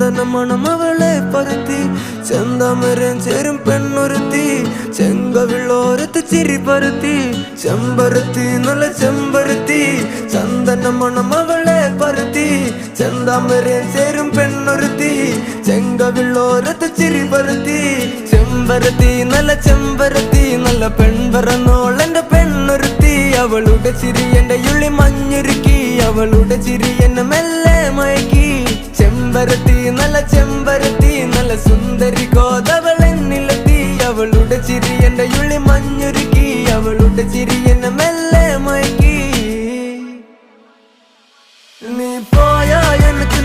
ചന്ദന മണം അവളെ പരത്തി ചെന്താമരം ചേരും പെണ്ണൊരുത്തി ചെങ്കവിളോരത്ത് ചിരി പരത്തി ചെമ്പരത്തി നല്ല ചെമ്പരത്തി ചന്ദന മണം അവളെ പരത്തി ചെന്താമരം ചേരും പെണ്ണൊരുത്തി ചെങ്കവിളോരത്ത് ചിരി പരത്തി ചെമ്പരത്തി നല്ല പെൺപറന്നോളെന്റെ പെണ്ണൊരുത്തി അവളുടെ ചിരി എന്റെ ഉള്ളി മഞ്ഞുരുക്കി അവളുടെ ചിരി എന്നെ മെല്ലെ മയക്കി ചെമ്പരത്തി നല്ല സുന്ദരി കോതവളെന്നിലെത്തി അവളുടെ ചിരി എന്റെ ഉള്ളി മഞ്ഞുരുക്കി അവളുടെ ചിരി എന്നെ മെല്ലെ മയക്കി നീ പോയാ എനിക്ക്